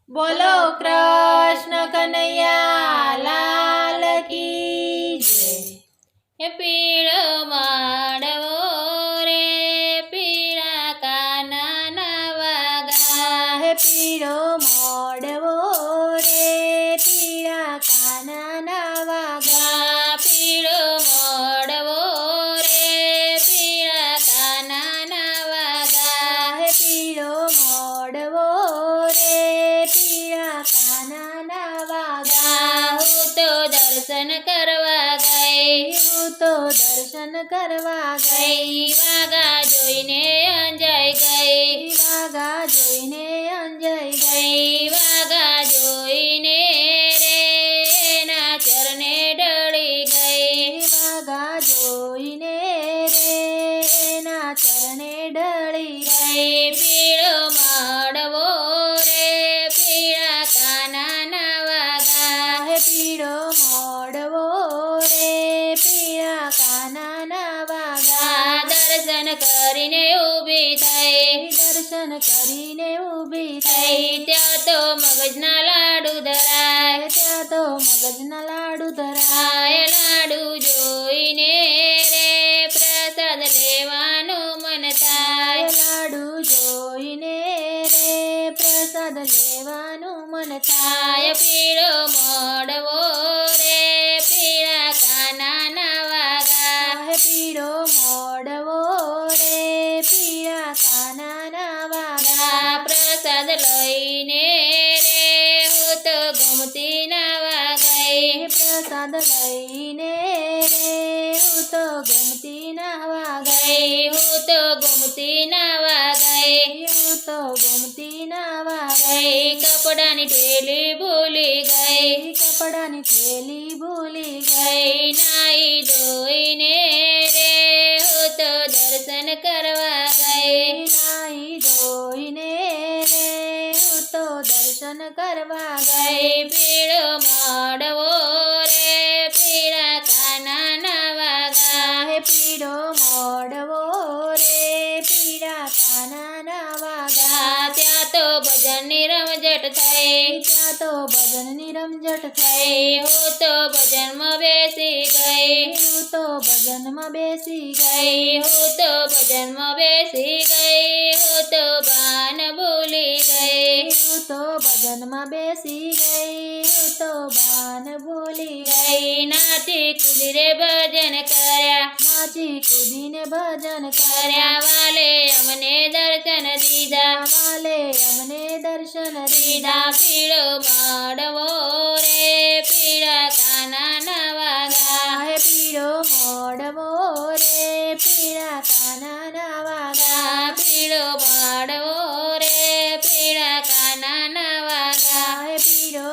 बोलो कृष्ण कन्हैया लाल की जय। हे पीळो माडवो रे पीळा कानाना वागा हे पीळो मोडवो रे पीळा कानाना वागा पीळो मोडवो रे पीळा कानाना वागा हे पीळो मोडवो रे पीळा कानाना वागा હું તો દર્શન કરવા ગઈ હું તો દર્શન કરવા ગઈ વાગા જોઈને અંજાઈ ગઈ વાગા જોઈને અંજાઈ ગઈ ગઈ વાગા જોઈને રે એના ચરણે ઢળી ગઈ વાગા જોઈને રે એના ચરણે ઢળી ગઈ પીળો માડવો રે પીળા કાનાના વાગા હે પીળો મોડવો રે પીળા કાનાના વાગા દર્શન કરીને ઊભી થઈ દર્શન કરીને ઊભી થઈ થઈ ત્યાં તો મગજના લાડુ ધરાય ત્યાં તો મગજના લાડુ ધરાય આય લાડુ જોઈને રે પ્રસાદ લેવાનું મન થાય લાડુ જોઈને રે પ્રસાદ લેવાનું મન થાય થાય પીળો મોડવો રે પીળા કાનાના વાગા હે પીળો મોડવો રે પીળા કાનાના વાગા પ્રસાદ લઈને રે હું તો ગમતી નાવા ગઈ પ્રસાદ લઈને રે હું તો ગમતી નાવા ગઈ હું તો ગમતી નાવા ગઈ હું તો ગમતી નાવા ગઈ કપડાની ઠેલી ભૂલી ગઈ કપડાની થેલી ભૂલી ગઈ નાઈ ધોઈને રે હું તો દર્શન કરવા ગઈ નાઈ ધોઈને રે હું તો દર્શન કરવા ગઈ પીળો મોડવો રે પીળા કાનાના વાગા હે પીળો મોડવો રે પીળા કાનાના વાગા ત્યાં તો ભજનની રમઝટ થઈ ત્યાં તો ભજનની રમઝટ થઈ થઈ હું તો ભજનમાં બેસી ગઈ હું તો ભજનમાં બેસી ગઈ હું તો ભજનમાં બેસી ગઈ હું તો ભાન ભૂલી ગઈ હું તો ભજનમાં બેસી ગઈ હું તો ભાન ભૂલી ગઈ નાચી કુદરે ભજન કર્યા નાચી કૂદીને ભજન કર્યા વાલે અમને દર્શન દીધા વાલે અમને દર્શન દીધા પીળો માડવો રે પીળા કાનાના વાગા હે પીળો મોડવો રે પીળા કાનાના વાગા પીળો માડવો રે પીળા કાનાના વાગા હે પીળો